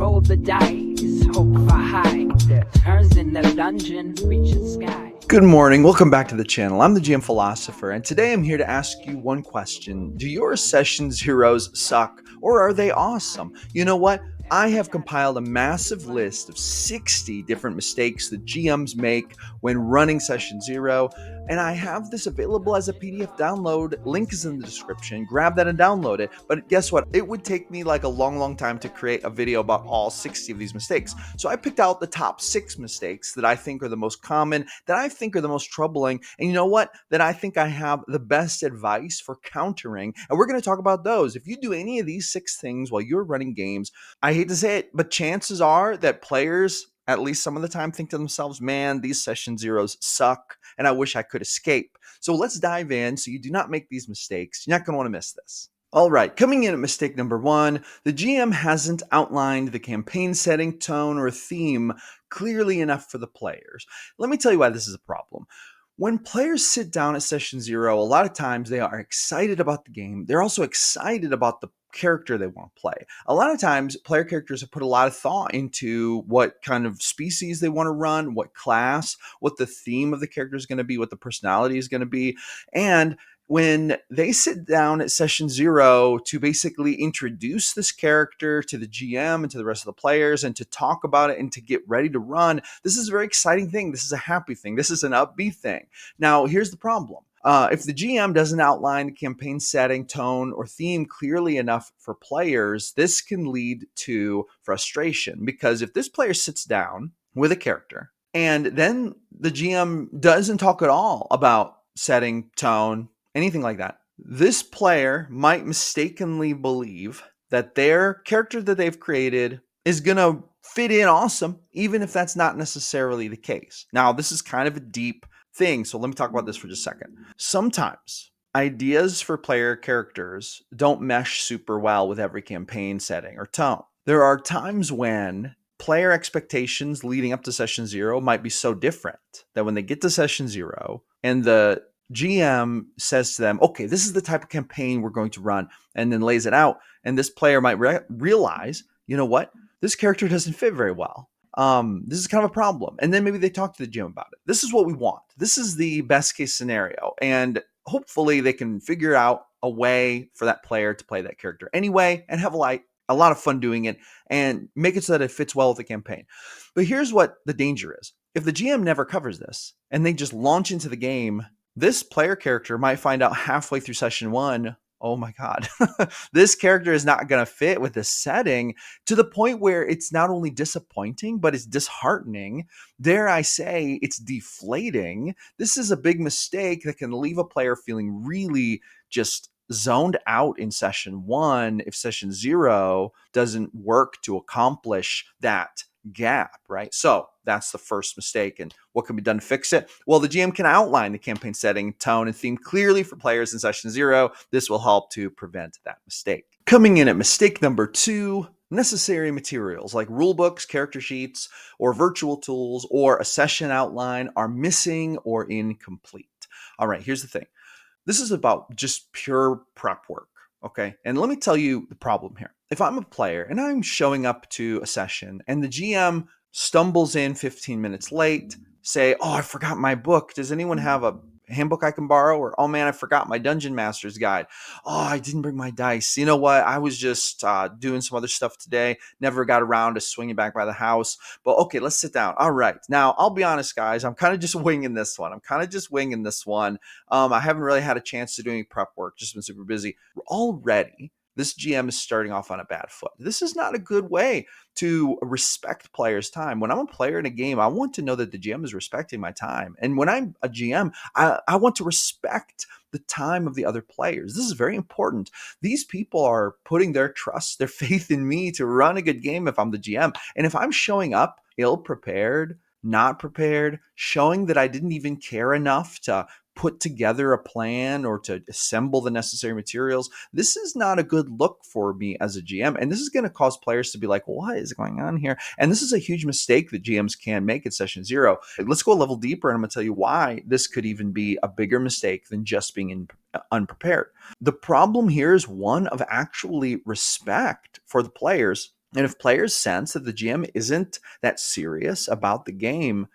roll the dice, hope for high. Turns in the dungeon, reach the sky. Good morning, welcome back to the channel. I'm the GM Philosopher, and today I'm here to ask you one question. Do your Session Zeros suck, or are they awesome? You know what? I have compiled a massive list of 60 different mistakes that GMs make when running Session Zero, and I have this available as a PDF download. Link is in the description. Grab that and download it. But guess what? It would take me like a long time to create a video about all 60 of these mistakes. So I picked out the top 6 mistakes that I think are the most common, that I think are the most troubling, and you know what? That I think I have the best advice for countering. And we're going to talk about those. If you do any of these 6 things while you're running games, I hate to say it, but chances are that players, at least some of the time, think to themselves, man, these Session Zeros suck, and I wish I could escape. So let's dive in so you do not make these mistakes. You're not going to want to miss this. All right, coming in at mistake number 1, the GM hasn't outlined the campaign setting, tone, or theme clearly enough for the players. Let me tell you why this is a problem. When players sit down at Session Zero, a lot of times they are excited about the game. They're also excited about the character they want to play. A lot of times, player characters have put a lot of thought into what kind of species they want to run, what class, what the theme of the character is going to be, what the personality is going to be. And when they sit down at Session Zero to basically introduce this character to the GM and to the rest of the players and to talk about it and to get ready to run, this is a very exciting thing. This is a happy thing. This is an upbeat thing. Now, here's the problem. If the GM doesn't outline the campaign setting, tone, or theme clearly enough for players, this can lead to frustration, because if this player sits down with a character and then the GM doesn't talk at all about setting, tone, anything like that, this player might mistakenly believe that their character that they've created is going to fit in awesome, even if that's not necessarily the case. Now, this is kind of a deep thing, so let me talk about this for just a second. Sometimes ideas for player characters don't mesh super well with every campaign setting or tone. There are times when player expectations leading up to Session Zero might be so different that when they get to Session Zero and the GM says to them, okay, this is the type of campaign we're going to run, and then lays it out, and this player might realize, you know what, this character doesn't fit very well. This is kind of a problem. And then maybe they talk to the GM about it. This is what we want. This is the best case scenario. And hopefully they can figure out a way for that player to play that character anyway and have a lot of fun doing it and make it so that it fits well with the campaign. But here's what the danger is. If the GM never covers this and they just launch into the game, this player character might find out halfway through Session 1, oh my God, this character is not going to fit with this setting, to the point where it's not only disappointing, but it's disheartening. Dare I say, it's deflating. This is a big mistake that can leave a player feeling really just zoned out in Session 1 if Session 0 doesn't work to accomplish that gap, right? So that's the first mistake. And what can be done to fix it? Well, the GM can outline the campaign setting, tone, and theme clearly for players in Session 0. This will help to prevent that mistake. Coming in at mistake number 2, necessary materials like rulebooks, character sheets, or virtual tools, or a session outline are missing or incomplete. All right, here's the thing. This is about just pure prep work. Okay. And let me tell you the problem here. If I'm a player and I'm showing up to a session and the GM stumbles in 15 minutes late, say, oh, I forgot my book. Does anyone have a handbook I can borrow? Or, oh man, I forgot my Dungeon Master's guide. Oh, I didn't bring my dice. You know what? I was just doing some other stuff today. Never got around to swinging back by the house. But okay, let's sit down. All right. Now, I'll be honest, guys. I'm kind of just winging this one. I haven't really had a chance to do any prep work. Just been super busy. Already, this GM is starting off on a bad foot. This is not a good way to respect players' time. When I'm a player in a game, I want to know that the GM is respecting my time. And when I'm a GM, I want to respect the time of the other players. This is very important. These people are putting their trust, their faith in me to run a good game if I'm the GM. And if I'm showing up ill-prepared, not prepared, showing that I didn't even care enough to put together a plan or to assemble the necessary materials, this is not a good look for me as a GM. And this is going to cause players to be like, what is going on here? And this is a huge mistake that GMs can make at Session 0. Let's go a level deeper, and I'm going to tell you why this could even be a bigger mistake than just being unprepared. The problem here is one of actually respect for the players And if players sense that the GM isn't that serious about the game,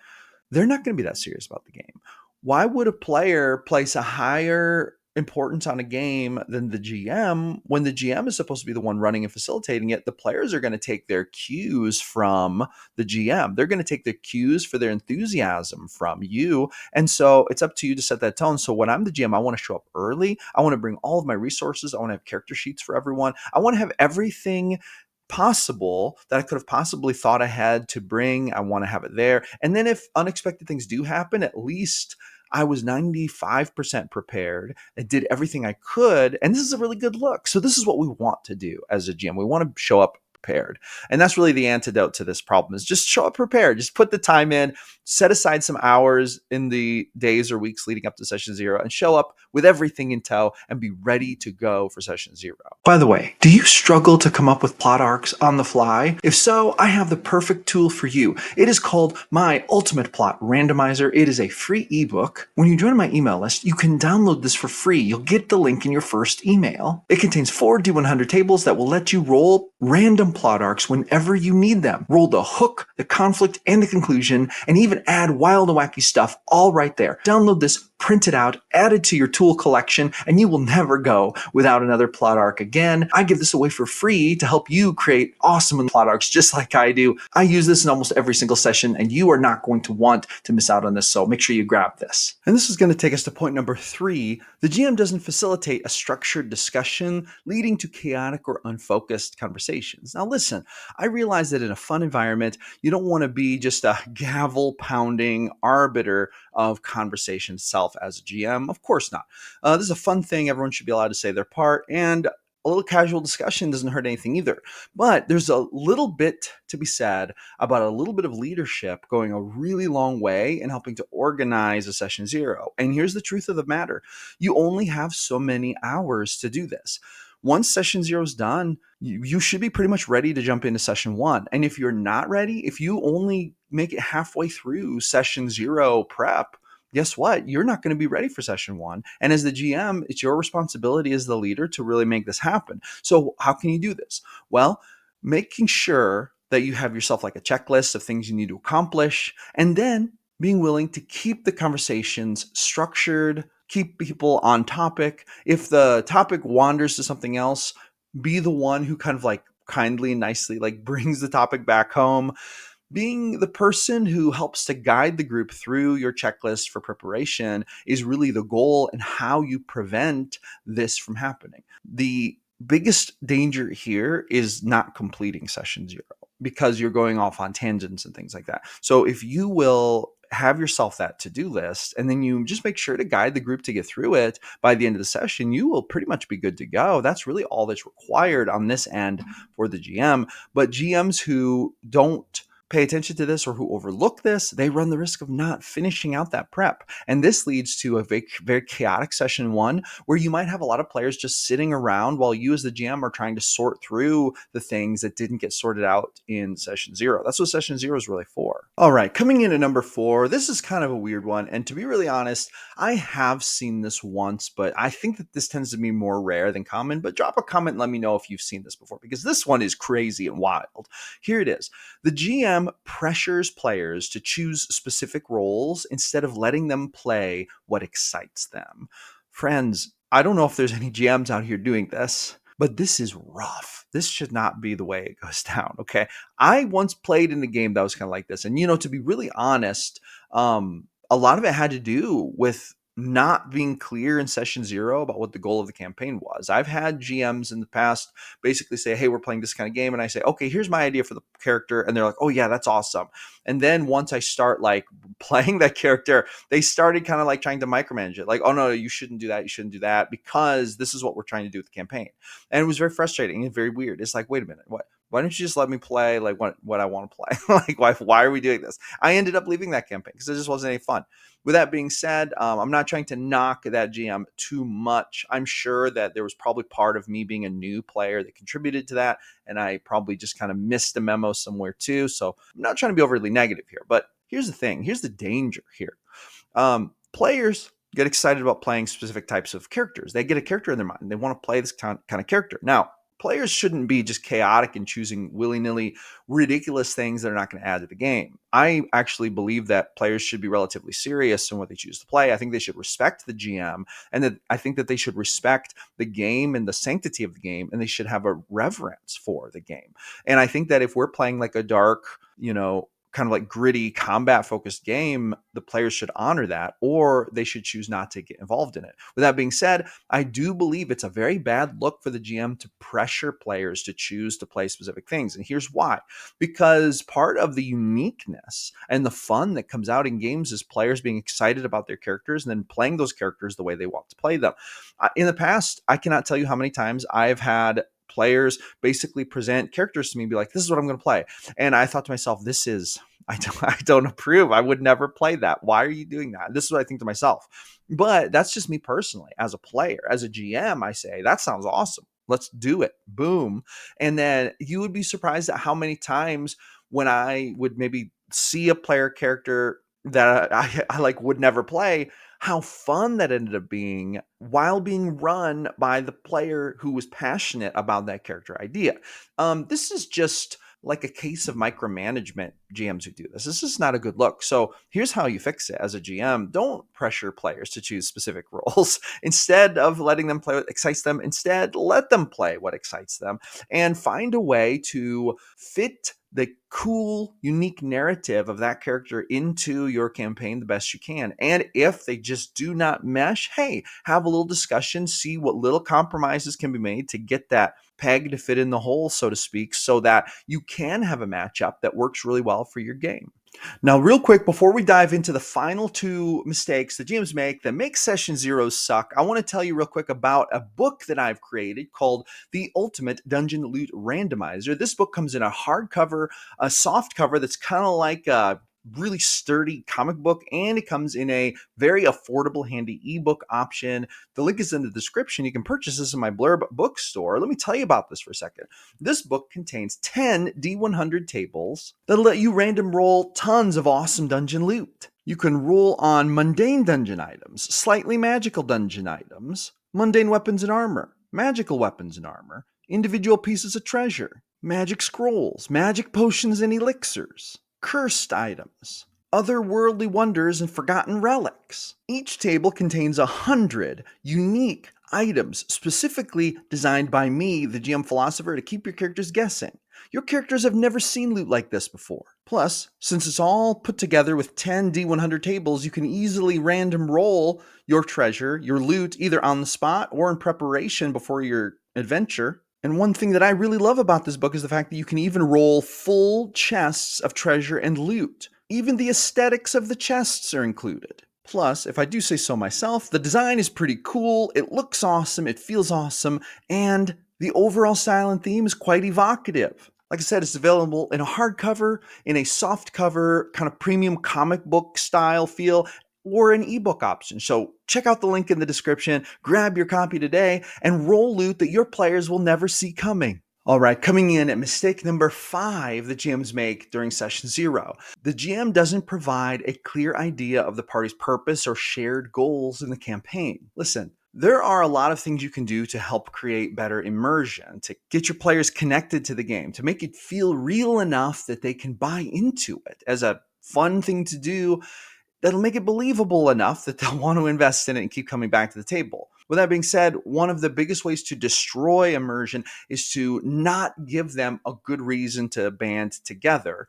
they're not going to be that serious about the game. Why would a player place a higher importance on a game than the GM when the GM is supposed to be the one running and facilitating it? The players are going to take their cues from the GM. They're going to take their cues for their enthusiasm from you. And so it's up to you to set that tone. So when I'm the GM, I want to show up early. I want to bring all of my resources. I want to have character sheets for everyone. I want to have everything possible that I could have possibly thought ahead to bring. I want to have it there. And then if unexpected things do happen, at least I was 95% prepared and did everything I could. And this is a really good look. So this is what we want to do as a GM. We want to show up prepared. And that's really the antidote to this problem is just show up prepared. Just put the time in, set aside some hours in the days or weeks leading up to session 0 and show up with everything in tow and be ready to go for session 0. By the way, do you struggle to come up with plot arcs on the fly? If so, I have the perfect tool for you. It is called My Ultimate Plot Randomizer. It is a free ebook. When you join my email list, you can download this for free. You'll get the link in your first email. It contains 4 D100 tables that will let you roll random plot arcs whenever you need them. Roll the hook, the conflict, and the conclusion, and even add wild and wacky stuff all right there. Download this, print it out, add it to your tool collection, and you will never go without another plot arc again. I give this away for free to help you create awesome plot arcs just like I do. I use this in almost every single session, and you are not going to want to miss out on this, so make sure you grab this. And this is going to take us to point number 3. The GM doesn't facilitate a structured discussion leading to chaotic or unfocused conversations. Now listen, I realize that in a fun environment, you don't want to be just a gavel-pounding arbiter of conversation itself as a GM. Of course not. This is a fun thing. Everyone should be allowed to say their part, and a little casual discussion doesn't hurt anything either. But there's a little bit to be said about a little bit of leadership going a really long way in helping to organize a session 0. And here's the truth of the matter. You only have so many hours to do this. Once session 0 is done, you should be pretty much ready to jump into session 1. And if you're not ready, if you only make it halfway through session 0 prep, guess what? You're not going to be ready for session 1. And as the GM, it's your responsibility as the leader to really make this happen. So how can you do this? Well, making sure that you have yourself like a checklist of things you need to accomplish, and then being willing to keep the conversations structured, keep people on topic. If the topic wanders to something else, be the one who kind of like kindly and nicely like brings the topic back home. Being the person who helps to guide the group through your checklist for preparation is really the goal and how you prevent this from happening. The biggest danger here is not completing session 0 because you're going off on tangents and things like that. So if you will have yourself that to-do list and then you just make sure to guide the group to get through it by the end of the session, you will pretty much be good to go. That's really all that's required on this end for the GM. But GMs who don't pay attention to this or who overlook this, they run the risk of not finishing out that prep. And this leads to a very, very chaotic session 1 where you might have a lot of players just sitting around while you as the GM are trying to sort through the things that didn't get sorted out in session 0. That's what session 0 is really for. All right, coming in at number 4, this is kind of a weird one. And to be really honest, I have seen this once, but I think that this tends to be more rare than common. But drop a comment and let me know if you've seen this before, because this one is crazy and wild. Here it is. The GM pressures players to choose specific roles instead of letting them play what excites them. Friends, I don't know if there's any GMs out here doing this, but this is rough. This should not be the way it goes down, okay? I once played in a game that was kind of like this. And, to be really honest, a lot of it had to do with not being clear in session 0 about what the goal of the campaign was. I've had GMs in the past basically say, hey, we're playing this kind of game. And I say, okay, here's my idea for the character. And they're like, oh yeah, that's awesome. And then once I start like playing that character, they started kind of like trying to micromanage it. Like, oh no, you shouldn't do that. You shouldn't do that because this is what we're trying to do with the campaign. And it was very frustrating and very weird. It's like, wait a minute, what? Why don't you just let me play like what I want to play? Like, why are we doing this? I ended up leaving that campaign because it just wasn't any fun. With that being said, I'm not trying to knock that GM too much. I'm sure that there was probably part of me being a new player that contributed to that, and I probably just kind of missed a memo somewhere too. So I'm not trying to be overly negative here, but here's the thing. Here's the danger here. Players get excited about playing specific types of characters. They get a character in their mind. They want to play this kind of character. Now, Players shouldn't be just chaotic and choosing willy-nilly ridiculous things that are not going to add to the game. I actually believe that players should be relatively serious in what they choose to play. I think they should respect the GM, and that I think that they should respect the game and the sanctity of the game, and they should have a reverence for the game. And I think that if we're playing like a dark, kind of like gritty combat focused game, the players should honor that, or they should choose not to get involved in it. With that being said, I do believe it's a very bad look for the GM to pressure players to choose to play specific things. And here's why. Because part of the uniqueness and the fun that comes out in games is players being excited about their characters and then playing those characters the way they want to play them. In the past, I cannot tell you how many times I've had players basically present characters to me and be like, this is what I'm going to play. And I thought to myself, I don't approve. I would never play that. Why are you doing that? This is what I think to myself. But that's just me personally. As a player, as a GM, I say, that sounds awesome. Let's do it. Boom. And then you would be surprised at how many times when I would maybe see a player character that I like would never play, how fun that ended up being while being run by the player who was passionate about that character idea. This is just like a case of micromanagement. GMs who do this. This is not a good look. So here's how you fix it as a GM. Don't pressure players to choose specific roles. Instead of letting them play what excites them, instead let them play what excites them, and find a way to fit the cool, unique narrative of that character into your campaign the best you can. And if they just do not mesh, hey, have a little discussion, see what little compromises can be made to get that peg to fit in the hole, so to speak, so that you can have a matchup that works really well for your game. Now, real quick, before we dive into the final two mistakes that GMs make that make session zeros suck, I want to tell you real quick about a book that I've created called The Ultimate Dungeon Loot Randomizer. This book comes in a hardcover, a soft cover that's kind of like a really sturdy comic book, and it comes in a very affordable, handy ebook option. The link is in the description. You can purchase this in my Blurb bookstore. Let me tell you about this for a second. This book contains 10 D100 tables that'll let you random roll tons of awesome dungeon loot. You can roll on mundane dungeon items, slightly magical dungeon items, mundane weapons and armor, magical weapons and armor, individual pieces of treasure, magic scrolls, magic potions and elixirs, cursed items, otherworldly wonders, and forgotten relics. Each table contains 100 unique items specifically designed by me, the GM philosopher, to keep your characters guessing. Your characters have never seen loot like this before. Plus, since it's all put together with 10 D100 tables, you can easily random roll your treasure, your loot, either on the spot or in preparation before your adventure. And one thing that I really love about this book is the fact that you can even roll full chests of treasure and loot. Even the aesthetics of the chests are included. Plus, if I do say so myself, the design is pretty cool, it looks awesome, it feels awesome, and the overall style and theme is quite evocative. Like I said, it's available in a hardcover, in a soft cover, kind of premium comic book style feel, or an ebook option. So check out the link in the description, grab your copy today, and roll loot that your players will never see coming. All right, coming in at mistake number 5 that GMs make during session 0. The GM doesn't provide a clear idea of the party's purpose or shared goals in the campaign. Listen, there are a lot of things you can do to help create better immersion, to get your players connected to the game, to make it feel real enough that they can buy into it as a fun thing to do that'll make it believable enough that they'll want to invest in it and keep coming back to the table. With that being said, one of the biggest ways to destroy immersion is to not give them a good reason to band together.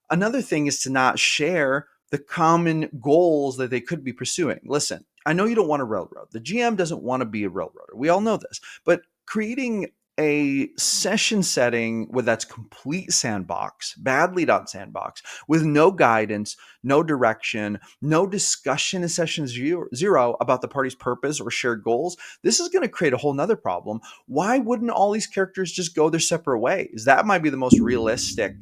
Another thing is to not share the common goals that they could be pursuing. Listen, I know you don't want a railroad. The GM doesn't want to be a railroader. We all know this. But creating a session setting with that's complete sandbox, badly done sandbox, with no guidance, no direction, no discussion in session zero about the party's purpose or shared goals, this is going to create a whole nother problem. Why wouldn't all these characters just go their separate ways? That might be the most realistic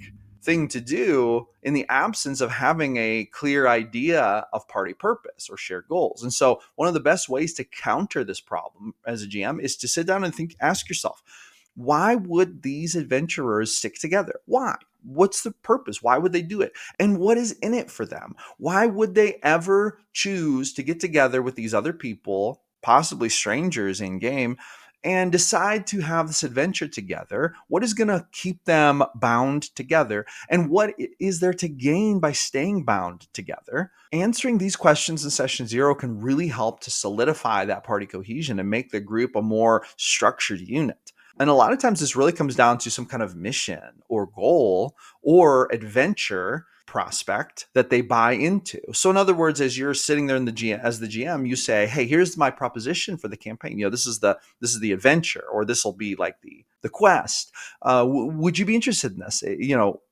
thing to do in the absence of having a clear idea of party purpose or shared goals. And so one of the best ways to counter this problem as a GM is to sit down and ask yourself, why would these adventurers stick together? Why? What's the purpose? Why would they do it? And what is in it for them? Why would they ever choose to get together with these other people, possibly strangers in game, and decide to have this adventure together. What is going to keep them bound together? And what is there to gain by staying bound together? Answering these questions in session zero can really help to solidify that party cohesion and make the group a more structured unit. And a lot of times this really comes down to some kind of mission or goal or adventure prospect that they buy into. So in other words, as you're sitting there in the GM, as the GM, you say, "Hey, here's my proposition for the campaign. This is the adventure, or this will be like the quest. Would you be interested in this?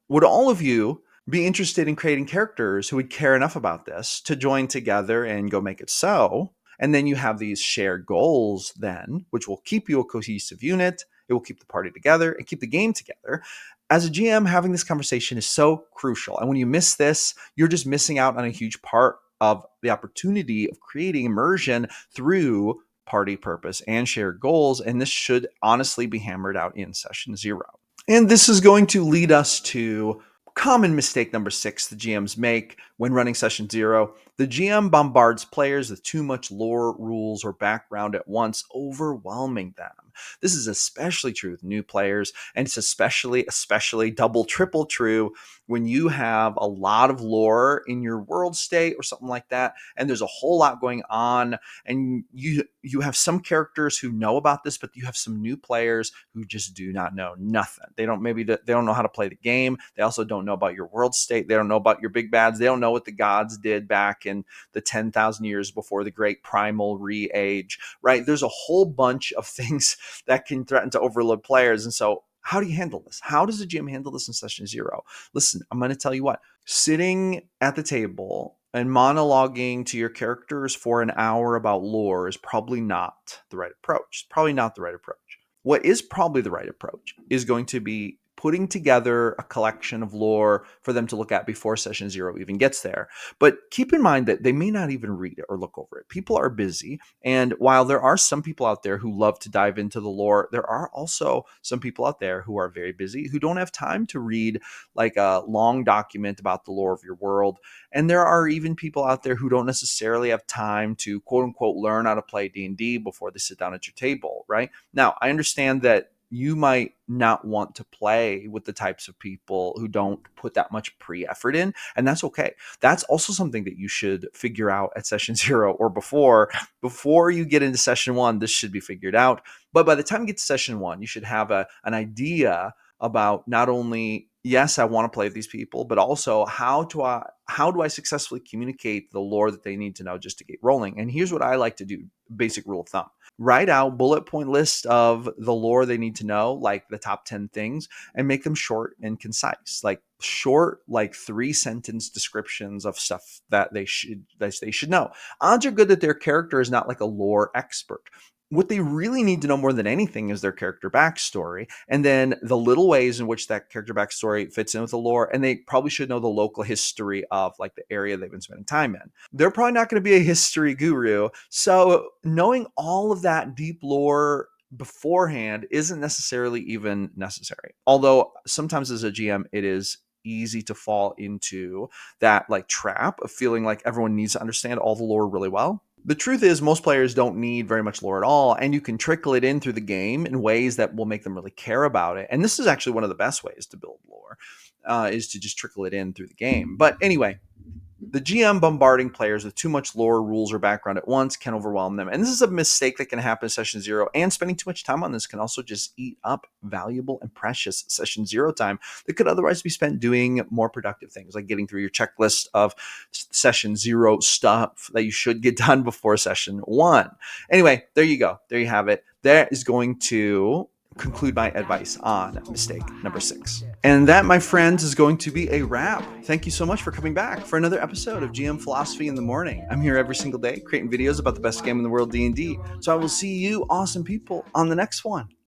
Would all of you be interested in creating characters who would care enough about this to join together and go make it so?" And then you have these shared goals, then, which will keep you a cohesive unit. It will keep the party together and keep the game together. As a GM, having this conversation is so crucial. And when you miss this, you're just missing out on a huge part of the opportunity of creating immersion through party purpose and shared goals. And this should honestly be hammered out in session zero. And this is going to lead us to common mistake number 6 the GMs make when running session zero. The GM bombards players with too much lore, rules, or background at once, overwhelming them. This is especially true with new players, and it's especially double, triple true when you have a lot of lore in your world state or something like that, and there's a whole lot going on, and you have some characters who know about this, but you have some new players who just do not know nothing. They don't know how to play the game. They also don't know about your world state. They don't know about your big bads. They don't know what the gods did back in the 10,000 years before the great primal re-age, right? There's a whole bunch of things that can threaten to overload players. And so how do you handle this? How does the GM handle this in session zero? Listen, I'm going to tell you what, sitting at the table and monologuing to your characters for an hour about lore is probably not the right approach. Probably not the right approach. What is probably the right approach is going to be putting together a collection of lore for them to look at before session zero even gets there. But keep in mind that they may not even read it or look over it. People are busy. And while there are some people out there who love to dive into the lore, there are also some people out there who are very busy, who don't have time to read like a long document about the lore of your world. And there are even people out there who don't necessarily have time to quote unquote learn how to play D&D before they sit down at your table, right? Now, I understand that you might not want to play with the types of people who don't put that much pre-effort in, and that's okay. That's also something that you should figure out at session zero or before you get into session one. This should be figured out, but by the time you get to session one, you should have an idea about not only, yes, I want to play with these people, but also how do I successfully communicate the lore that they need to know just to get rolling. And here's what I like to do: basic rule of thumb. Write out bullet point list of the lore they need to know, like the top 10 things, and make them short and concise, like short, like 3-sentence descriptions of stuff that they should know. Odds are good that their character is not like a lore expert. What they really need to know more than anything is their character backstory, and then the little ways in which that character backstory fits in with the lore. And they probably should know the local history of like the area they've been spending time in. They're probably not going to be a history guru, so knowing all of that deep lore beforehand isn't necessarily even necessary. Although sometimes as a GM, it is easy to fall into that like trap of feeling like everyone needs to understand all the lore really well. The truth is, most players don't need very much lore at all, and you can trickle it in through the game in ways that will make them really care about it. And this is actually one of the best ways to build lore, is to just trickle it in through the game. But anyway, the GM bombarding players with too much lore, rules, or background at once can overwhelm them. And this is a mistake that can happen in session zero. And spending too much time on this can also just eat up valuable and precious session zero time that could otherwise be spent doing more productive things, like getting through your checklist of session zero stuff that you should get done before session one. Anyway, there you go. There you have it. That is going to conclude my advice on mistake number 6. And that, my friends, is going to be a wrap. Thank you so much for coming back for another episode of GM Philosophy in the Morning. I'm here every single day creating videos about the best game in the world, D&D. So I will see you awesome people on the next one.